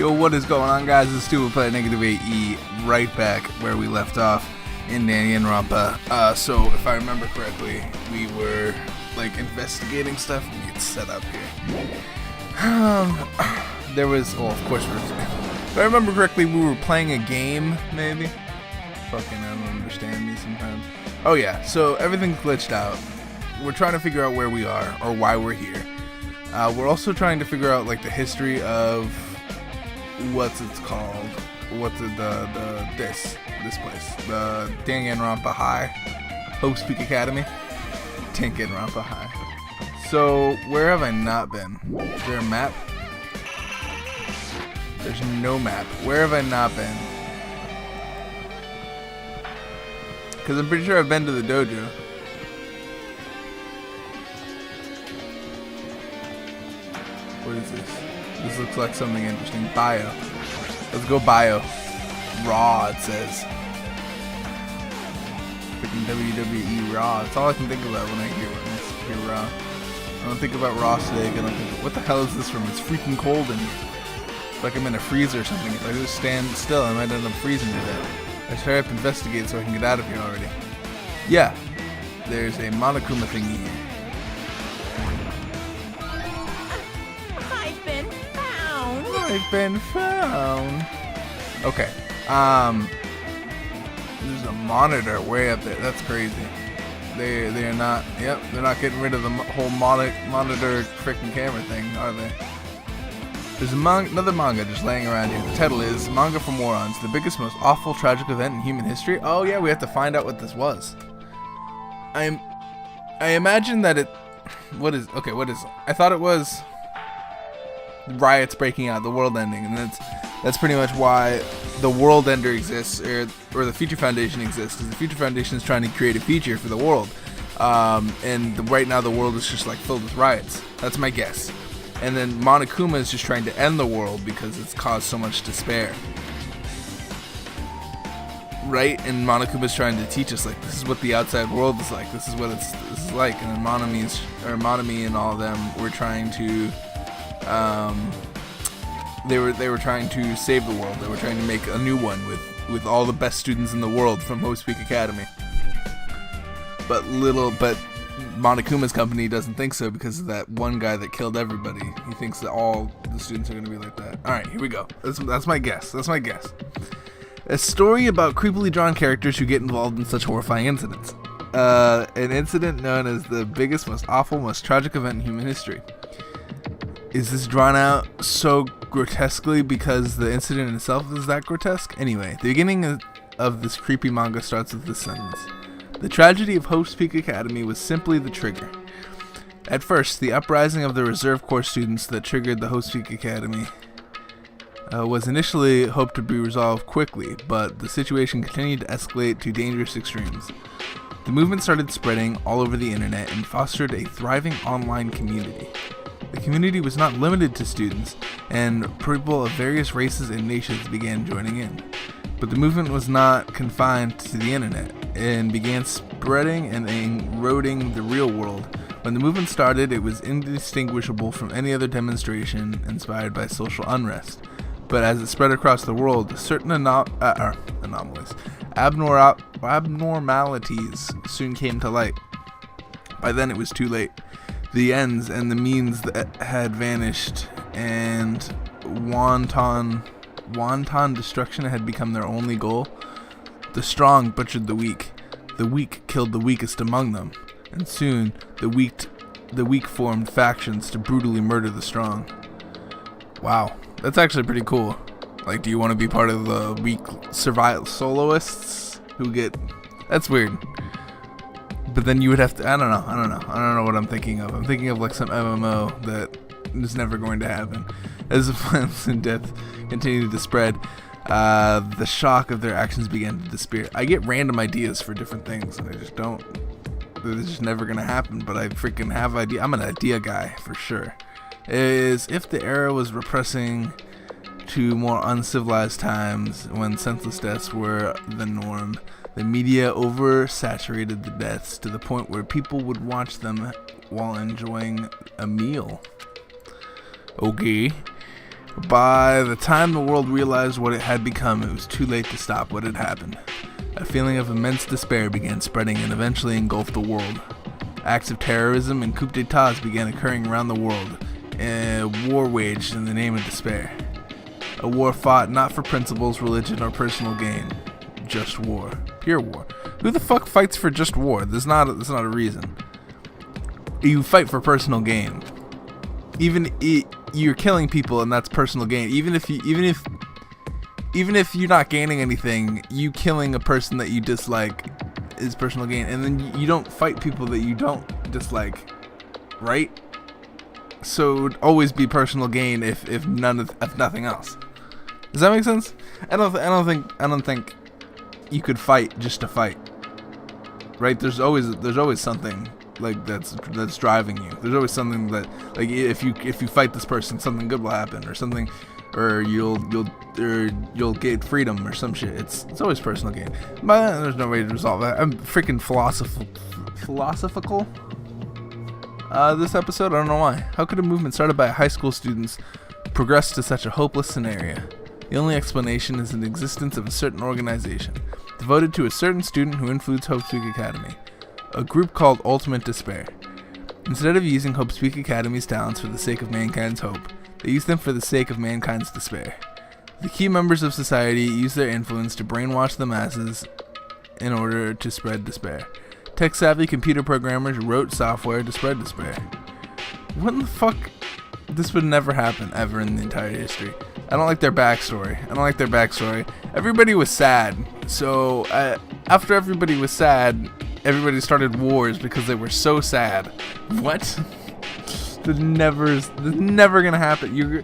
Yo, what is going on, guys? It's Tubaplyr, NegativeAE, right back where we left off in Danganronpa. So, if I remember correctly, we were, like, investigating stuff and get set up here. There was, well, of course, if I remember correctly, we were playing a game, maybe? Fucking, I don't understand me sometimes. Oh, yeah, so everything's glitched out. We're trying to figure out where we are, or why we're here. We're also trying to figure out, like, the history of what's it's called, this place, the Danganronpa High, Hope's Peak Academy, Danganronpa High. So where have I not been? Is there a map? There's no map. Where have I not been? Because I'm pretty sure I've been to the dojo. What is this? This looks like something interesting. Bio. Let's go bio. Raw, it says. Freaking WWE Raw. That's all I can think about when I hear Raw. I don't think about Raw today. I don't think, what the hell is this from? It's freaking cold in here. It's like I'm in a freezer or something. If I just stand still, I might end up freezing to death. I should hurry up and investigate so I can get out of here already. Yeah. There's a Monokuma thingy here. I've been found. Okay. There's a monitor way up there. That's crazy. They're not. Yep. They're not getting rid of the whole monitor freaking camera thing, are they? There's another manga just laying around here. The title is Manga for Morons: The Biggest, Most Awful, Tragic Event in Human History. Oh yeah, we have to find out what this was. I imagine that it. What is? Okay, what is? I thought it was riots breaking out, the world ending, and that's pretty much why the World Ender exists, or the Future Foundation exists, because the Future Foundation is trying to create a future for the world, and right now the world is just like filled with riots. That's my guess. And then Monokuma is just trying to end the world because it's caused so much despair, right? And Monokuma is trying to teach us, like, this is what the outside world is like, this is what this is like. And then Monomi and all of them were trying to they were trying to save the world. They were trying to make a new one with all the best students in the world from Hope's Peak Academy. But Monokuma's company doesn't think so because of that one guy that killed everybody. He thinks that all the students are going to be like that. All right, here we go. That's my guess. That's my guess. A story about creepily drawn characters who get involved in such horrifying incidents. An incident known as the biggest, most awful, most tragic event in human history. Is this drawn out so grotesquely because the incident itself is that grotesque? Anyway, the beginning of this creepy manga starts with this sentence. The tragedy of Hope's Peak Academy was simply the trigger. At first, the uprising of the Reserve Corps students that triggered the Hope's Peak Academy was initially hoped to be resolved quickly, but the situation continued to escalate to dangerous extremes. The movement started spreading all over the internet and fostered a thriving online community. The community was not limited to students, and people of various races and nations began joining in. But the movement was not confined to the internet, and began spreading and eroding the real world. When the movement started, it was indistinguishable from any other demonstration inspired by social unrest. But as it spread across the world, certain abnormalities soon came to light. By then it was too late. The ends and the means that had vanished, and wanton destruction had become their only goal. The strong butchered the weak killed the weakest among them, and soon the weak formed factions to brutally murder the strong. Wow, that's actually pretty cool. Like, do you want to be part of the weak survival soloists who get? That's weird. But then you would have to, I don't know what I'm thinking of. I'm thinking of like some MMO that is never going to happen. As the violence and death continued to spread, the shock of their actions began to disappear. I get random ideas for different things, and they're just never going to happen, but I freaking have idea. I'm an idea guy, for sure. Is if the era was repressing to more uncivilized times when senseless deaths were the norm, the media oversaturated the deaths to the point where people would watch them while enjoying a meal. Okay. By the time the world realized what it had become, it was too late to stop what had happened. A feeling of immense despair began spreading and eventually engulfed the world. Acts of terrorism and coups d'etats began occurring around the world. A war waged in the name of despair. A war fought not for principles, religion, or personal gain. Just war. Pure war. Who the fuck fights for just war? There's not a reason. You fight for personal gain. You're killing people and that's personal gain. Even if you're not gaining anything, you killing a person that you dislike is personal gain. And then you don't fight people that you don't dislike, right? So it would always be personal gain if nothing else. Does that make sense? I don't think you could fight just to fight. Right? There's always something like that's driving you. There's always something that, like, if you fight this person, something good will happen, or something, or you'll get freedom or some shit. It's always personal gain. But there's no way to resolve that. I'm freaking philosophical. This episode, I don't know why. How could a movement started by high school students progress to such a hopeless scenario? The only explanation is the existence of a certain organization, devoted to a certain student who influenced Hope Speak Academy, a group called Ultimate Despair. Instead of using Hope Speak Academy's talents for the sake of mankind's hope, they use them for the sake of mankind's despair. The key members of society use their influence to brainwash the masses in order to spread despair. Tech-savvy computer programmers wrote software to spread despair. What in the fuck? This would never happen ever in the entire history. I don't like their backstory. Everybody was sad. So after everybody was sad, everybody started wars because they were so sad. What? That's never gonna happen. You're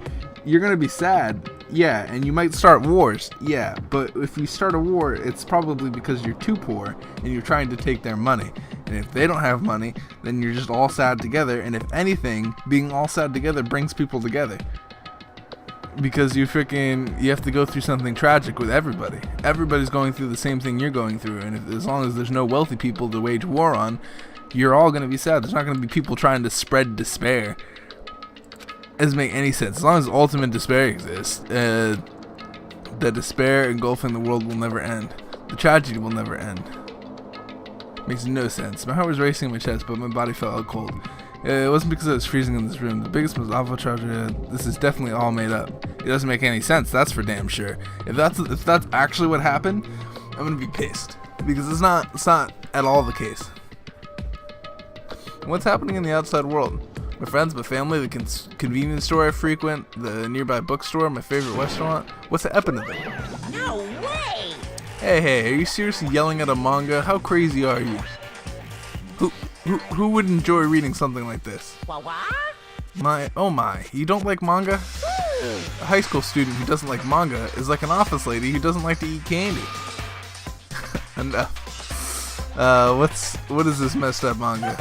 gonna be sad. Yeah, and you might start wars. Yeah, but if you start a war, it's probably because you're too poor and you're trying to take their money. And if they don't have money, then you're just all sad together. And if anything, being all sad together brings people together. Because you have to go through something tragic with everybody. Everybody's going through the same thing you're going through. And as long as there's no wealthy people to wage war on, you're all going to be sad. There's not going to be people trying to spread despair. It doesn't make any sense. As long as ultimate despair exists, the despair engulfing the world will never end. The tragedy will never end. Makes no sense. My heart was racing in my chest, but my body felt out cold. It wasn't because I was freezing in this room. The biggest, most awful tragedy. This is definitely all made up. It doesn't make any sense. That's for damn sure. If that's actually what happened, I'm gonna be pissed because it's not at all the case. What's happening in the outside world? My friends, my family, the convenience store I frequent, the nearby bookstore, my favorite restaurant. What's happening to them? No way! Hey, are you seriously yelling at a manga? How crazy are you? Who would enjoy reading something like this? What? My, you don't like manga? A high school student who doesn't like manga is like an office lady who doesn't like to eat candy. Enough. What is this messed up manga?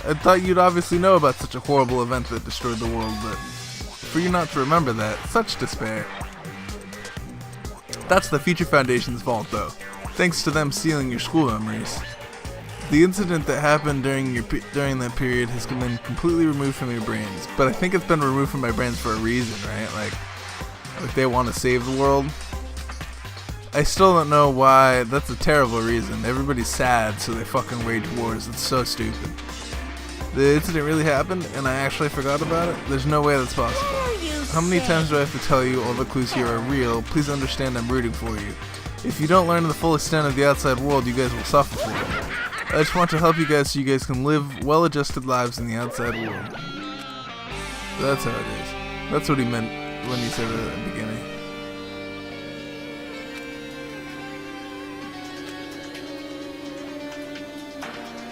I thought you'd obviously know about such a horrible event that destroyed the world, but for you not to remember that, such despair. That's the Future Foundation's fault, though. Thanks to them stealing your school memories. The incident that happened during that period has been completely removed from your brains, but I think it's been removed from my brains for a reason, right? Like they want to save the world. I still don't know why. That's a terrible reason. Everybody's sad, so they fucking wage wars. It's so stupid. The incident really happened, and I actually forgot about it? There's no way that's possible. How many times do I have to tell you all the clues here are real? Please understand I'm rooting for you. If you don't learn the full extent of the outside world, you guys will suffer for it. I just want to help you guys so you guys can live well-adjusted lives in the outside world. That's how it is. That's what he meant when he said it at the beginning.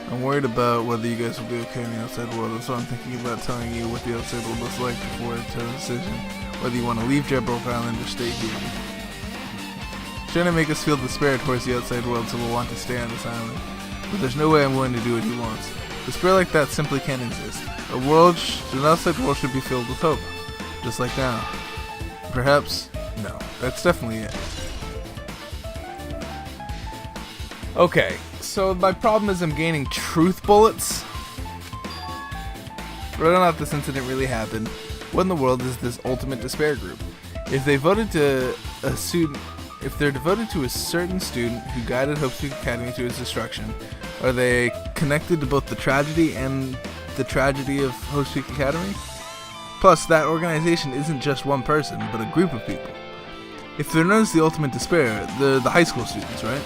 I'm worried about whether you guys will be okay in the outside world. That's why I'm thinking about telling you what the outside world looks like before I take a decision. Whether you want to leave Jetbroke Island or stay here. He's trying to make us feel despair towards the outside world, so we'll want to stay on this island. But there's no way I'm willing to do what he wants. Despair like that simply can't exist. An outside world should be filled with hope. Just like now. Perhaps? No. That's definitely it. Okay. So my problem is I'm gaining truth bullets. Whether or not this incident really happened, What in the world is this ultimate despair group? If they're devoted to a certain student who guided Hope Peak Academy to its destruction, are they connected to both the tragedy and the tragedy of Hope Peak Academy? Plus, that organization isn't just one person, but a group of people. If they're known as the ultimate despair, they're the high school students, right?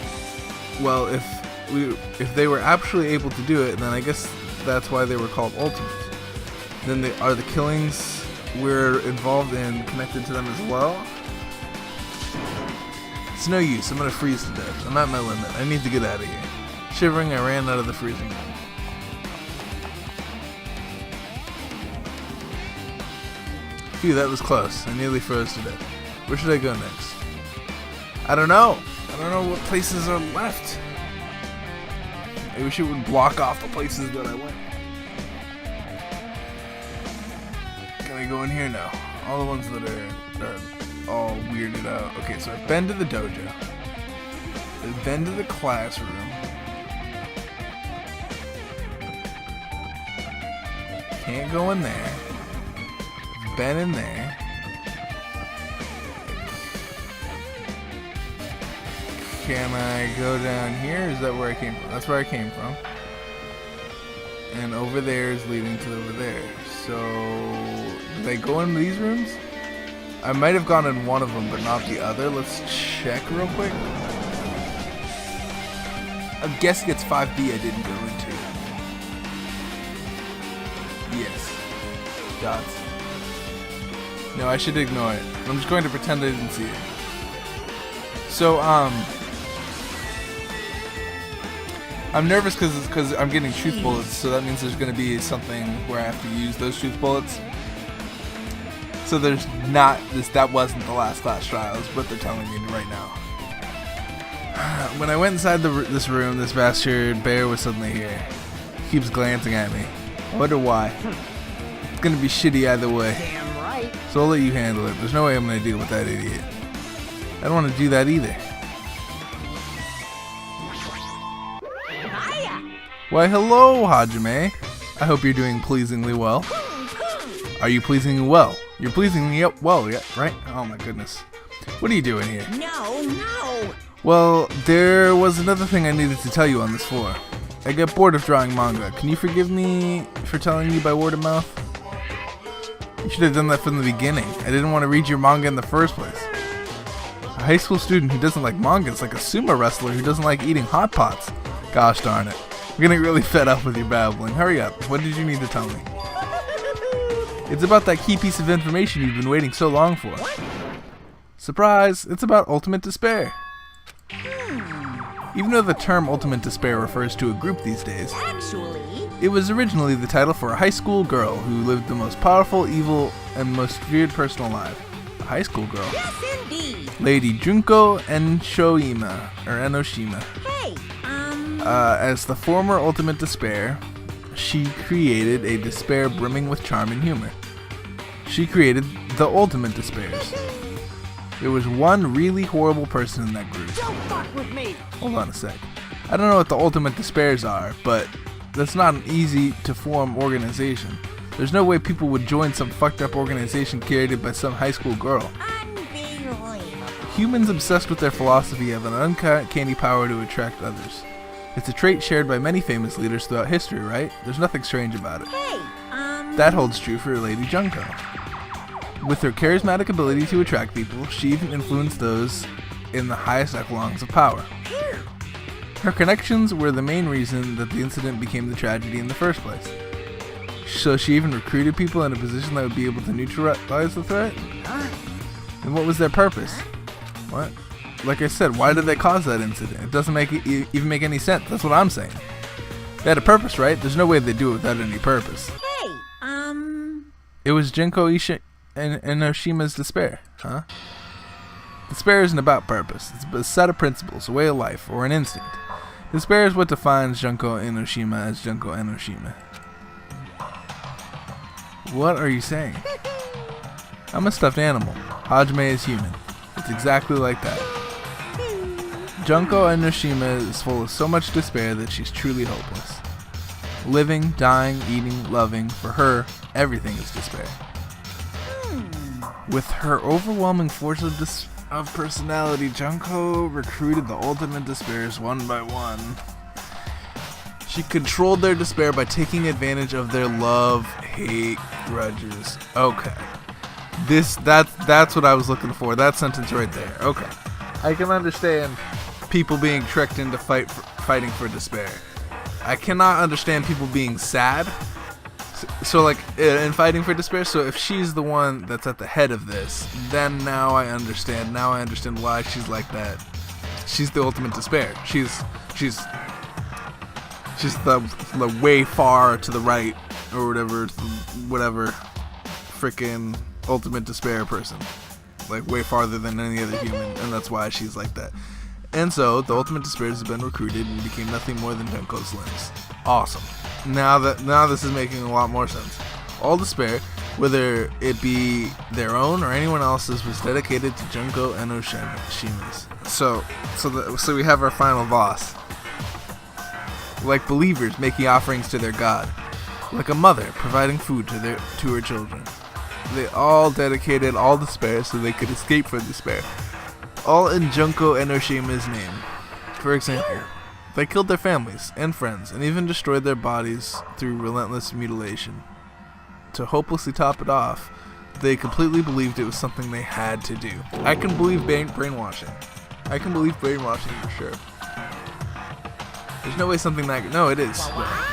Well, if they were actually able to do it, then I guess that's why they were called ultimates. Then are the killings we're involved in connected to them as well? It's no use. I'm gonna freeze to death. I'm at my limit. I need to get out of here. Shivering, I ran out of the freezing room. Phew, that was close. I nearly froze to death. Where should I go next? I don't know. I don't know what places are left. I wish it would block off the places that I went. Can I go in here now? All the ones that are all weirded out. Okay, so I've been to the dojo. I've been to the classroom. Can't go in there. I've been in there. Can I go down here? Is that where I came from? That's where I came from. And over there is leading to over there. So, did I go into these rooms? I might have gone in one of them, but not the other. Let's check real quick. I'm guessing it's 5B I didn't go into. Yes. Dots. No, I should ignore it. I'm just going to pretend I didn't see it. So, I'm nervous because I'm getting truth bullets, so that means there's going to be something where I have to use those truth bullets. So there's not this. That wasn't the last class trial, is what they're telling me right now. When I went inside this room, this bastard bear was suddenly here. He keeps glancing at me. I wonder why. It's going to be shitty either way. Damn right. So I'll let you handle it. There's no way I'm going to deal with that idiot. I don't want to do that either. Why, hello, Hajime. I hope you're doing pleasingly well. Are you pleasing well? You're pleasing me well, yeah, right? Oh my goodness. What are you doing here? No. Well, there was another thing I needed to tell you on this floor. I get bored of drawing manga. Can you forgive me for telling you by word of mouth? You should have done that from the beginning. I didn't want to read your manga in the first place. A high school student who doesn't like manga is like a sumo wrestler who doesn't like eating hot pots. Gosh darn it. I'm getting really fed up with your babbling. Hurry up. What did you need to tell me? It's about that key piece of information you've been waiting so long for. Surprise! It's about ultimate despair. Even though the term ultimate despair refers to a group these days, Actually, it was originally the title for a high school girl who lived the most powerful, evil, and most feared person alive. A high school girl. yes indeed. Lady Junko Enoshima, or Enoshima. Hey, As the former ultimate despair, she created a despair brimming with charm and humor. She created the ultimate despairs. There was one really horrible person in that group. don't fuck with me. Hold on a sec. I don't know what the ultimate despairs are, but that's not an easy to form organization. There's no way people would join some fucked up organization created by some high school girl. Unbelievable. Humans obsessed with their philosophy have an uncanny power to attract others. It's a trait shared by many famous leaders throughout history, right? There's nothing strange about it. Hey, That holds true for Lady Junko. With her charismatic ability to attract people, she even influenced those in the highest echelons of power. Her connections were the main reason that the incident became the tragedy in the first place. So she even recruited people in a position that would be able to neutralize the threat? And what was their purpose? What? Like I said, why did they cause that incident? It doesn't even make any sense. That's what I'm saying. They had a purpose, right? There's no way they'd do it without any purpose. hey, It was Junko Enoshima's despair, huh? Despair isn't about purpose. It's a set of principles, a way of life, or an instinct. Despair is what defines Junko Enoshima as Junko Enoshima. What are you saying? I'm a stuffed animal. Hajime is human. It's exactly like that. Junko Enoshima is full of so much despair that she's truly hopeless. Living, dying, eating, loving, for her, everything is despair. With her overwhelming force of personality, Junko recruited the ultimate despairs one by one. She controlled their despair by taking advantage of their love-hate grudges. Okay. That's what I was looking for. That sentence right there. Okay. I can understand people being tricked into fighting for despair. I cannot understand people being sad. So like in fighting for despair. So if she's the one that's at the head of this, then now I understand. Now I understand why she's like that. She's the ultimate despair. She's the way far to the right or whatever freaking ultimate despair person, like way farther than any other human, and that's why she's like that. And so the ultimate despair has been recruited and became nothing more than Junko's limbs. Awesome. Now this is making a lot more sense. All despair, whether it be their own or anyone else's, was dedicated to Junko and Oshima's. So we have our final boss. Like believers making offerings to their god, like a mother providing food to her children. They all dedicated all despair so they could escape from despair, all in Junko and Oshima's name. For example, they killed their families and friends and even destroyed their bodies through relentless mutilation. To hopelessly top it off, they completely believed it was something they had to do. I can believe brainwashing. I can believe brainwashing for sure. There's no way something that... No, it is.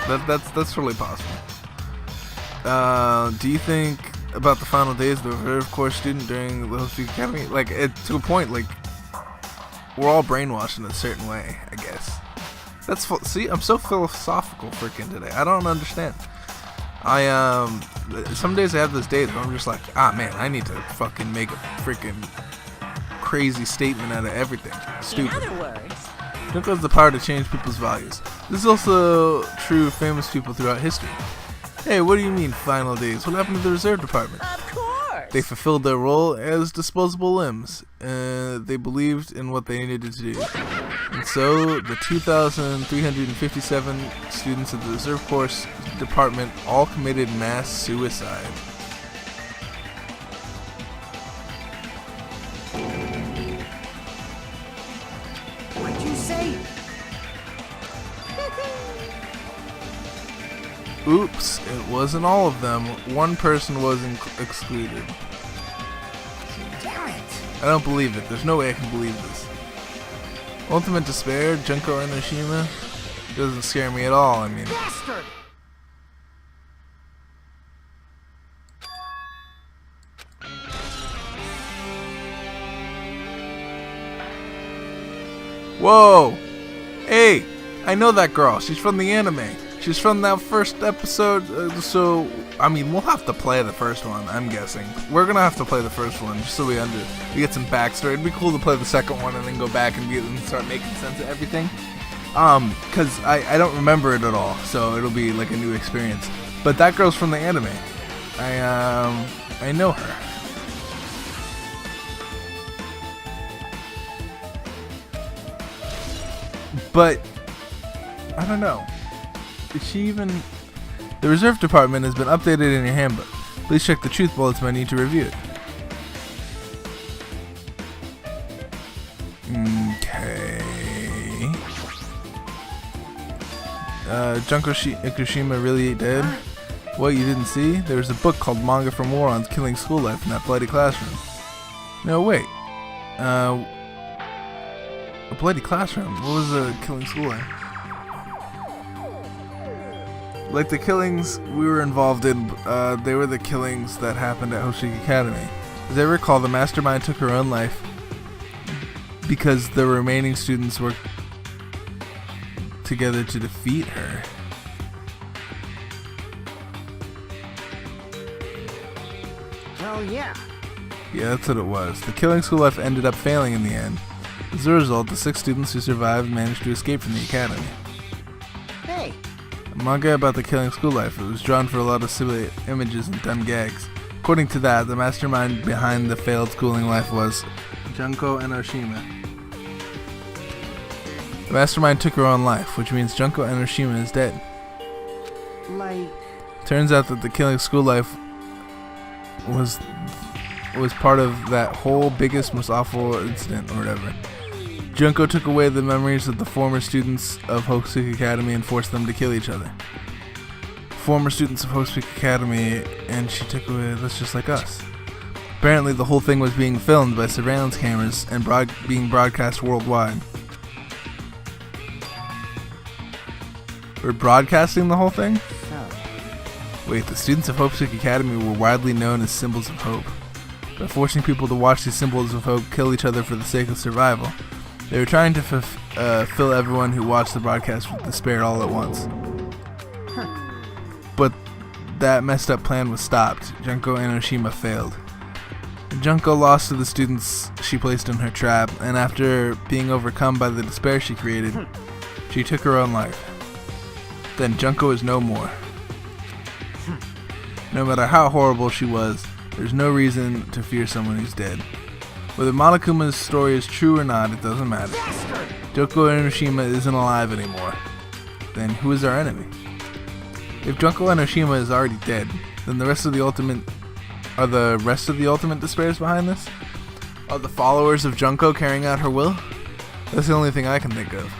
That's totally possible. Do you think about the final days of the Reserve Corps student during the Host Week Academy? Like, to a point, like, we're all brainwashed in a certain way, I guess. See, I'm so philosophical freaking today. I don't understand. Some days I have those days where I'm just like, man, I need to fucking make a freaking crazy statement out of everything. Stupid. In other words, Junko has the power to change people's values. This is also true of famous people throughout history. Hey, what do you mean, final days? What happened to the reserve department? of course. They fulfilled their role as disposable limbs. They believed in what they needed to do. And so, the 2,357 students of the Reserve Corps Department all committed mass suicide. What'd you say? Oops, it wasn't all of them. One person was excluded. Damn it. I don't believe it. There's no way I can believe this. Ultimate despair, Junko and Oshima, doesn't scare me at all. I mean, Bastard. whoa! Hey, I know that girl. She's from the anime. She's from that first episode. So, I mean, we'll have to play the first one. I'm guessing we're gonna have to play the first one just so we get some backstory. It'd be cool to play the second one and then go back and start making sense of everything. Cause I don't remember it at all, so it'll be like a new experience. But that girl's from the anime. I know her. But I don't know. Is she even... The reserve department has been updated in your handbook. Please check the truth bullets menu to review it. Okay. Junko Ikushima really dead? What, you didn't see? There was a book called Manga for Morons Killing School Life in that bloody classroom. No, wait. A bloody classroom? What was a killing school life? Like the killings we were involved in, they were the killings that happened at Hoshiki Academy. As I recall, the mastermind took her own life because the remaining students worked together to defeat her. Hell yeah. Yeah, that's what it was. The killing school life ended up failing in the end. As a result, the 6 students who survived managed to escape from the academy. Hey. A manga about the killing school life. It was drawn for a lot of silly images and dumb gags. According to that, the mastermind behind the failed schooling life was Junko and Oshima. The mastermind took her own life, which means Junko and Oshima is dead. Like... Turns out that the killing school life was was part of that whole biggest, most awful incident or whatever. Junko took away the memories of the former students of Hope's Academy and forced them to kill each other. Former students of Hope's Academy, and she took away, that's just like us. Apparently the whole thing was being filmed by surveillance cameras and being broadcast worldwide. We're broadcasting the whole thing? So, Wait, the students of Hope's Academy were widely known as symbols of hope. By forcing people to watch these symbols of hope kill each other for the sake of survival, they were trying to fill everyone who watched the broadcast with despair all at once. But that messed up plan was stopped. Junko Enoshima failed. Junko lost to the students she placed in her trap, and after being overcome by the despair she created, she took her own life. Then Junko is no more. No matter how horrible she was, there's no reason to fear someone who's dead. Whether Monokuma's story is true or not, it doesn't matter. Junko Enoshima isn't alive anymore. Then who is our enemy? If Junko Enoshima is already dead, then the rest of the ultimate despairs behind this? Are the followers of Junko carrying out her will? That's the only thing I can think of.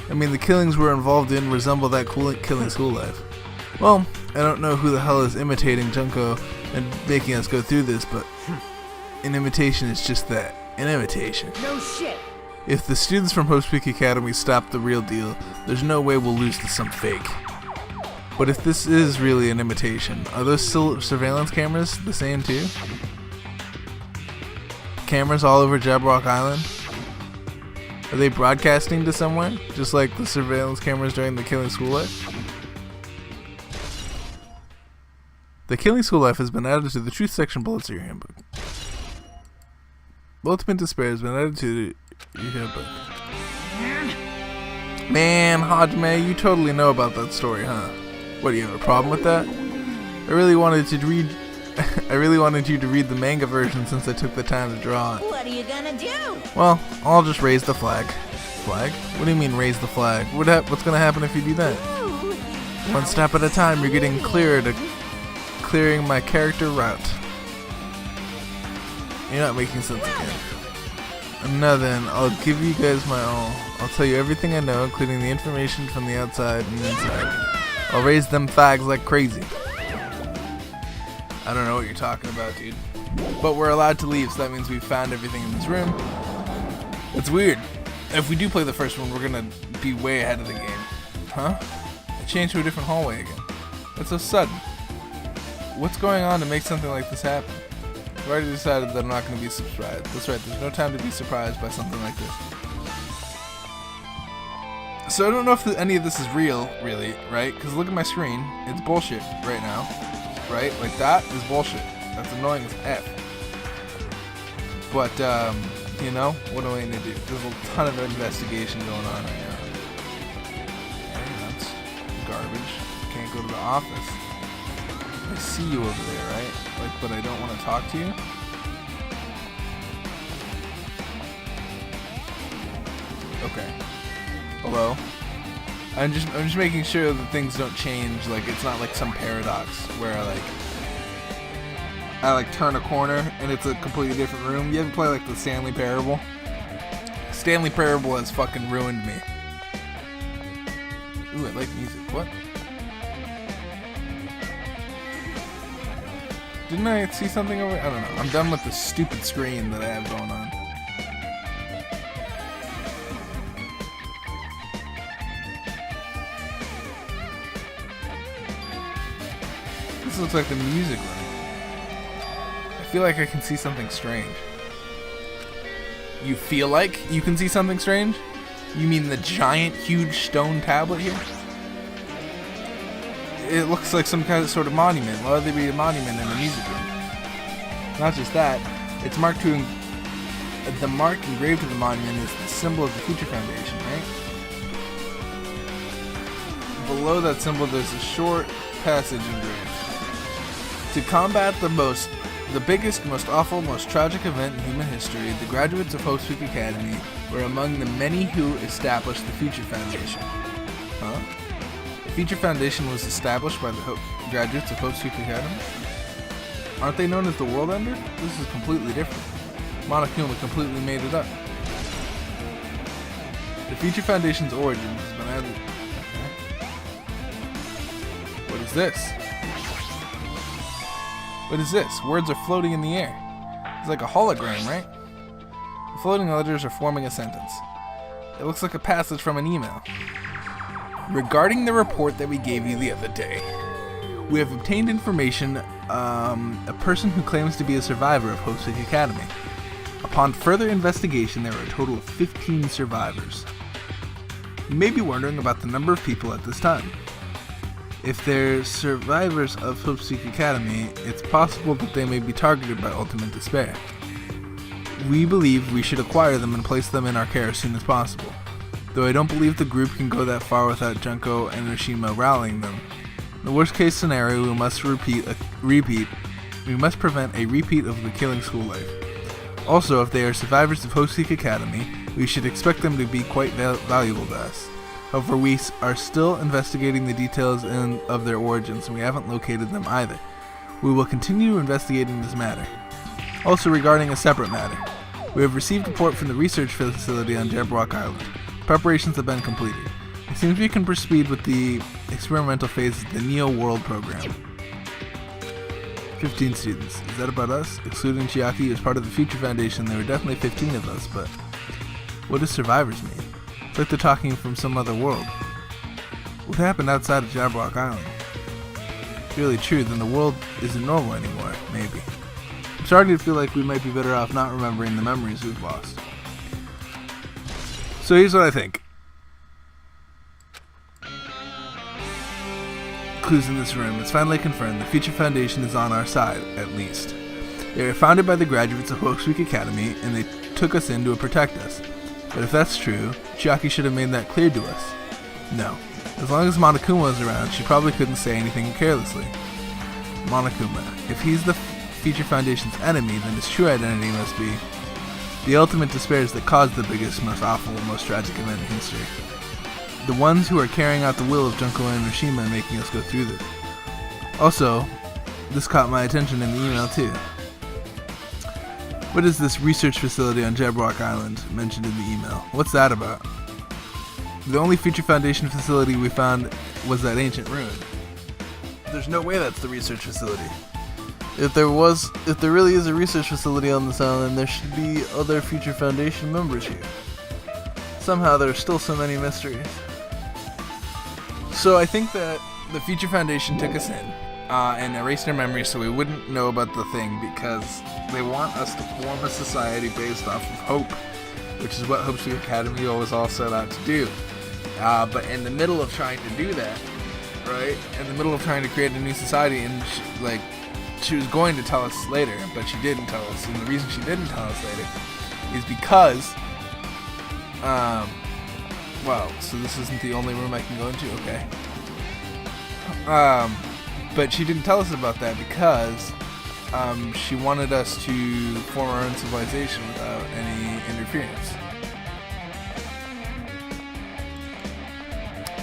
I mean, the killings we're involved in resemble that killing school life. Well, I don't know who the hell is imitating Junko and making us go through this, but an imitation is just that, an imitation. no shit. If the students from Hope's Peak Academy stop the real deal, there's no way we'll lose to some fake. But if this is really an imitation, are those still surveillance cameras the same too? Cameras all over Jabberwock Island? Are they broadcasting to somewhere, just like the surveillance cameras during the Killing School Life? The Killing School Life has been added to the Truth Section Bullets of your handbook. Ultimate Despair has been added to your handbook. Man, Hajime, you totally know about that story, huh? What, do you have a problem with that? I really wanted you to read the manga version since I took the time to draw it. What are you gonna do? Well, I'll just raise the flag. Flag? What do you mean raise the flag? What's gonna happen if you do that? One step at a time, you're getting clearer to clearing my character route. You're not making sense again. Now then, I'll give you guys my all. I'll tell you everything I know, including the information from the outside and inside. I'll raise them fags like crazy. I don't know what you're talking about, dude. But we're allowed to leave, so that means we've found everything in this room. It's weird. If we do play the first one, we're gonna be way ahead of the game. Huh? It changed to a different hallway again. That's so sudden. What's going on to make something like this happen? I've already decided that I'm not going to be surprised. That's right, there's no time to be surprised by something like this. So I don't know if any of this is real, really, right? Because look at my screen. It's bullshit right now. Right? Like, that is bullshit. That's annoying as F. But, you know, what do I need to do? There's a ton of investigation going on right now. Okay, that's garbage. Can't go to the office. I see you over there, right? Like, but I don't want to talk to you? Okay. Hello? I'm just making sure that things don't change. Like, it's not like some paradox where I turn a corner and it's a completely different room. You ever play like the Stanley Parable? Stanley Parable has fucking ruined me. Ooh, I like music. What? Didn't I see something over? I don't know. I'm done with the stupid screen that I have going on. This looks like the music room. I feel like I can see something strange. You feel like you can see something strange? You mean the giant, huge stone tablet here? It looks like some kind of sort of monument. Why would there be a monument in a music room? Not just that, it's marked to the mark engraved to the monument is the symbol of the Future Foundation, right? Below that symbol, there's a short passage engraved. To combat the biggest, most awful, most tragic event in human history, the graduates of Hope's Peak Academy were among the many who established the Future Foundation. Huh? The Future Foundation was established by the graduates of Hope's Peak Academy? Aren't they known as the World Ender? This is completely different. Monokuma completely made it up. The Future Foundation's origins has been added. Okay. What is this? What is this? Words are floating in the air. It's like a hologram, right? The floating letters are forming a sentence. It looks like a passage from an email. Regarding the report that we gave you the other day, we have obtained information, a person who claims to be a survivor of Hope City Academy. Upon further investigation, there are a total of 15 survivors. You may be wondering about the number of people at this time. If they're survivors of Hope City Academy, it's possible that they may be targeted by Ultimate Despair. We believe we should acquire them and place them in our care as soon as possible. Though I don't believe the group can go that far without Junko and Urashima rallying them. In the worst case scenario, we must prevent a repeat of the killing school life. Also, if they are survivors of Hope City Academy, we should expect them to be quite valuable to us. However, we are still investigating the details of their origins, and we haven't located them either. We will continue investigating this matter. Also, regarding a separate matter, we have received report from the research facility on Jabberwock Island. Preparations have been completed. It seems we can proceed with the experimental phase of the Neo World program. 15 students. Is that about us? Excluding Chiaki, as part of the Future Foundation, there were definitely 15 of us, but what does survivors mean? It's like they're talking from some other world. What happened outside of Jabberwock Island? If it's really true, then the world isn't normal anymore, maybe. I'm starting to feel like we might be better off not remembering the memories we've lost. So here's what I think. Clues in this room. It's finally confirmed the Future Foundation is on our side, at least. They were founded by the graduates of Hope City Academy, and they took us in to protect us. But if that's true, Chiaki should have made that clear to us. No. As long as Monokuma was around, she probably couldn't say anything carelessly. Monokuma. If he's the Future Foundation's enemy, then his true identity must be the ultimate despairs that caused the biggest, most awful, most tragic event in history. The ones who are carrying out the will of Junko and Urashima and making us go through this. Also, this caught my attention in the email too. What is this research facility on Jabberwock Island mentioned in the email? What's that about? The only Future Foundation facility we found was that ancient ruin. There's no way that's the research facility. If there really is a research facility on this island, there should be other Future Foundation members here. Somehow there are still so many mysteries. So I think that the Future Foundation took us in and erased our memories so we wouldn't know about the thing, because they want us to form a society based off of hope, which is what Hope City Academy always all set out to do. But in the middle of trying to do that, right, in the middle of trying to create a new society, and she was going to tell us later, but she didn't tell us. And the reason she didn't tell us later is because, well, so this isn't the only room I can go into, okay. But she didn't tell us about that because she wanted us to form our own civilization without any interference.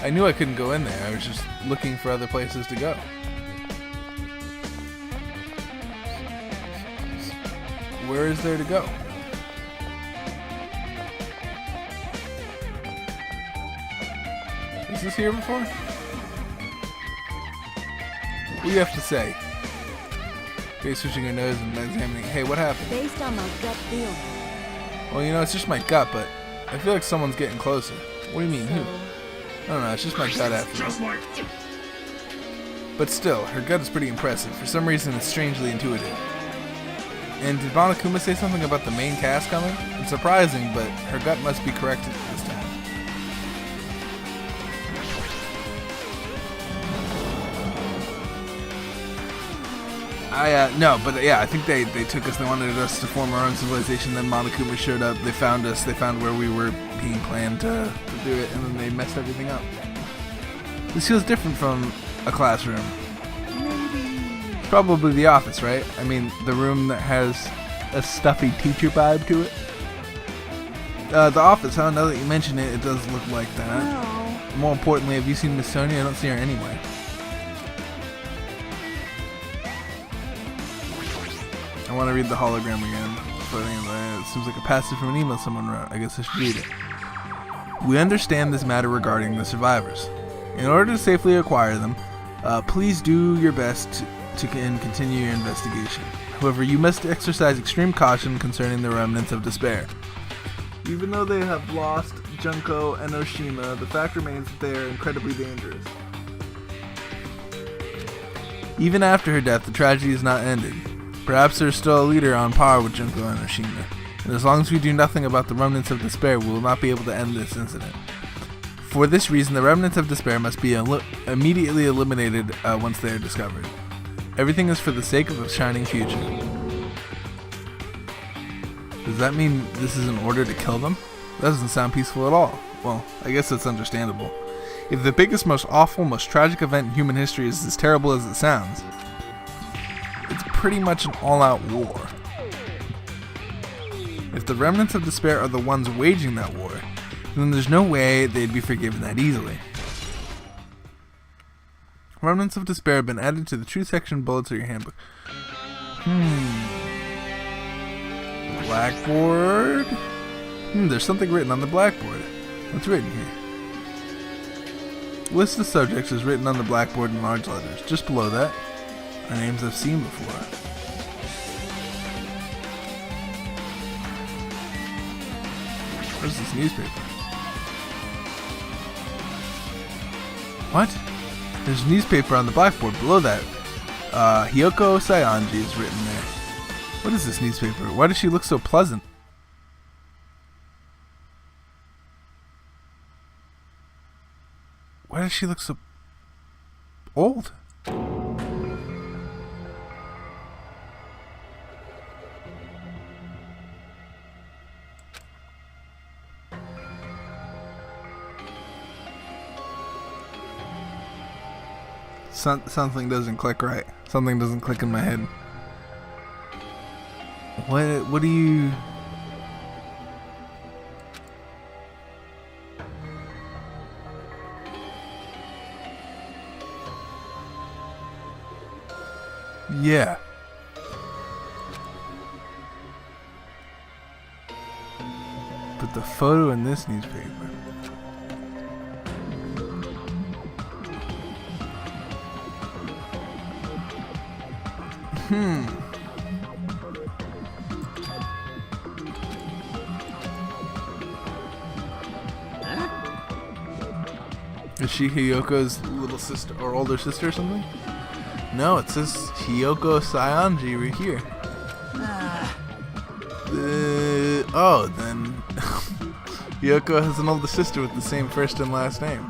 I knew I couldn't go in there. I was just looking for other places to go. Where is there to go? Was this here before? What do you have to say? Okay, switching her nose and examining. Hey, what happened? Based on my gut feeling. Well, you know, it's just my gut, but I feel like someone's getting closer. What do you mean, who? I don't know, it's just my gut after all. But still, her gut is pretty impressive. For some reason, it's strangely intuitive. And did Monokuma say something about the main cast coming? It's surprising, but her gut must be correct this time. I think they took us, they wanted us to form our own civilization, then Monokuma showed up, they found us, they found where we were being planned to do it, and then they messed everything up. This feels different from a classroom. Probably the office, right? I mean, the room that has a stuffy teacher vibe to it. The office, huh? Now that you mention it, it does look like that. No. More importantly, have you seen Miss Sonia? I don't see her anywhere. I want to read the hologram again. But anyway, it seems like a passage from an email someone wrote. I guess I should read it. We understand this matter regarding the survivors. In order to safely acquire them, please do your best to continue your investigation. However, you must exercise extreme caution concerning the remnants of despair. Even though they have lost Junko and Oshima, the fact remains that they are incredibly dangerous. Even after her death, the tragedy is not ended. Perhaps there is still a leader on par with Junko and Oshima, and as long as we do nothing about the remnants of despair, we will not be able to end this incident. For this reason, the remnants of despair must be immediately eliminated once they are discovered. Everything is for the sake of a shining future. Does that mean this is in order to kill them? That doesn't sound peaceful at all. Well, I guess that's understandable. If the biggest, most awful, most tragic event in human history is as terrible as it sounds, it's pretty much an all-out war. If the remnants of despair are the ones waging that war, then there's no way they'd be forgiven that easily. Remnants of despair have been added to the truth section bullets of your handbook. Blackboard? There's something written on the blackboard. What's written here? List of subjects is written on the blackboard in large letters. Just below that are names I've seen before. Where's this newspaper? What? There's a newspaper on the blackboard below that. Hiyoko Saionji is written there. What is this newspaper? Why does she look so pleasant? Why does she look so old? Something doesn't click right. Something doesn't click in my head. What do you... Yeah. But the photo in this newspaper... Is she Hiyoko's little sister or older sister or something? No, it says Hiyoko Saionji right here. Oh, then Hiyoko has an older sister with the same first and last name.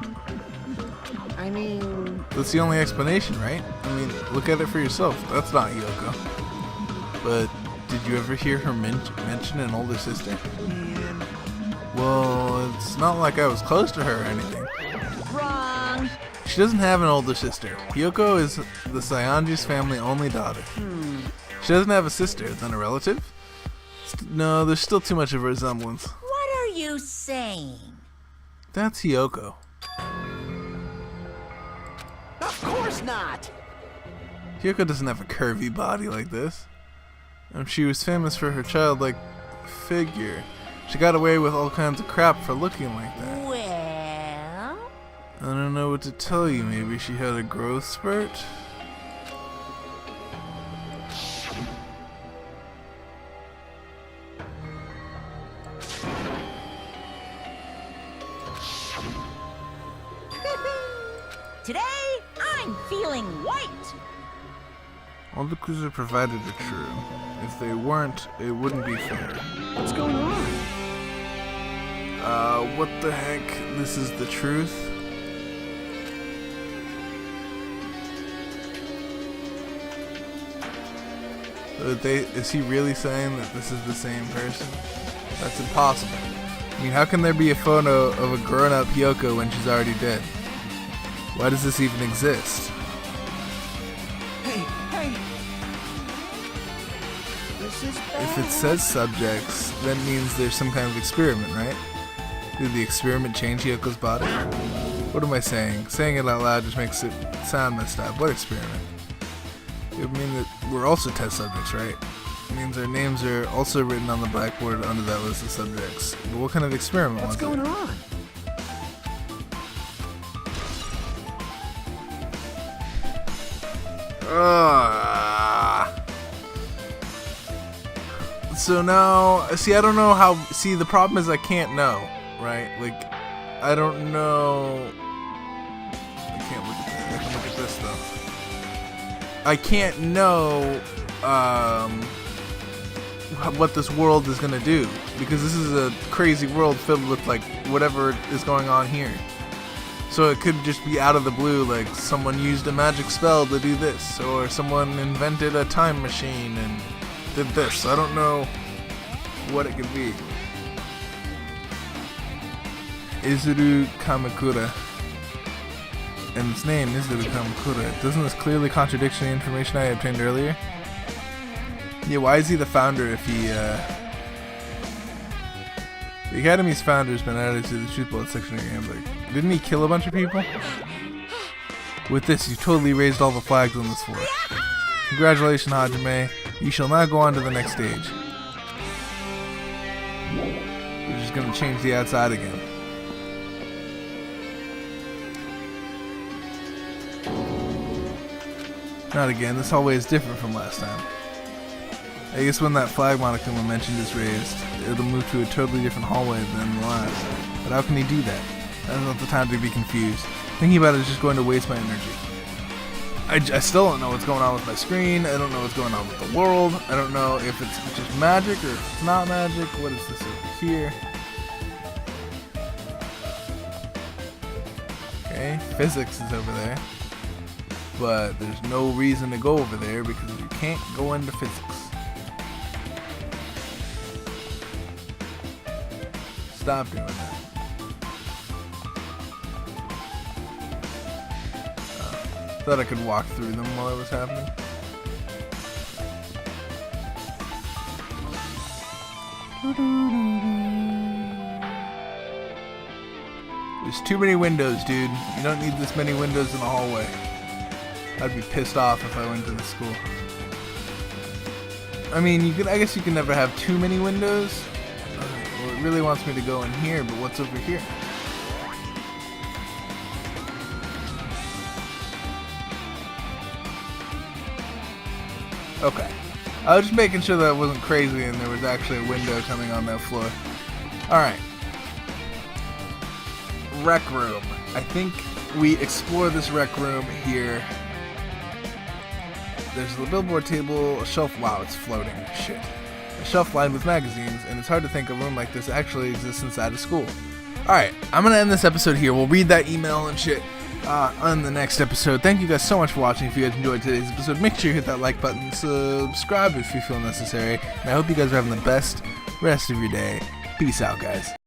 I mean... That's the only explanation, right? I mean, look at it for yourself. That's not Hiyoko. But did you ever hear her mention an older sister? Man. Well, it's not like I was close to her or anything. Wrong. She doesn't have an older sister. Hiyoko is the Saionji's family only daughter. She doesn't have a sister, then a relative? No, there's still too much of a resemblance. What are you saying? That's Hiyoko. Of course not. Hiyoko doesn't have a curvy body like this. And she was famous for her childlike figure. She got away with all kinds of crap for looking like that. Well... I don't know what to tell you. Maybe she had a growth spurt? Today, I'm feeling white. All the clues are provided are true. If they weren't, it wouldn't be fair. What's going on? What the heck? This is the truth? Is he really saying that this is the same person? That's impossible. I mean, how can there be a photo of a grown-up Hiyoko when she's already dead? Why does this even exist? Hey. This is bad. If it says subjects, that means there's some kind of experiment, right? Did the experiment change Hiyoko's body? What am I saying? Saying it out loud just makes it sound messed up. What experiment? It would mean that we're also test subjects, right? means our names are also written on the blackboard under that list of subjects. But what kind of experiment What's was it? going on? So now, see, I don't know how. See, the problem is I can't know, right? Like, I don't know. I can't look at this. I can look at this though. I can't know what this world is gonna do, because this is a crazy world filled with like whatever is going on here. So it could just be out of the blue, like someone used a magic spell to do this, or someone invented a time machine and did this. I don't know what it could be. Izuru Kamakura. And its name, Izuru Kamakura. Doesn't this clearly contradict the information I obtained earlier? Yeah, why is he the founder if he, The Academy's founder has been added to the Truth Bullet section of your handbook. Didn't he kill a bunch of people? With this, you totally raised all the flags on this floor. Congratulations, Hajime. You shall now go on to the next stage. We're just gonna change the outside again. Not again, this hallway is different from last time. I guess when that flag Monokuma mentioned is raised, it'll move to a totally different hallway than the last. But how can he do that? That's not the time to be confused. Thinking about it is just going to waste my energy. I still don't know what's going on with my screen. I don't know what's going on with the world. I don't know if it's just magic or if it's not magic. What is this over here? Okay, physics is over there. But there's no reason to go over there because you can't go into physics. Stop doing that. Thought I could walk through them while it was happening. There's too many windows, dude. You don't need this many windows in the hallway. I'd be pissed off if I went to the school. I mean, I guess you can never have too many windows. Well, it really wants me to go in here, but what's over here? Okay. I was just making sure that it wasn't crazy and there was actually a window coming on that floor. Alright. Rec room. I think we explore this rec room here. There's a billboard table, a shelf. Wow, it's floating. Shit. A shelf lined with magazines, and it's hard to think a room like this actually exists inside a school. Alright, I'm gonna end this episode here. We'll read that email and shit on the next episode. Thank you guys so much for watching. If you guys enjoyed today's episode, make sure you hit that like button, subscribe if you feel necessary, and I hope you guys are having the best rest of your day. Peace out, guys.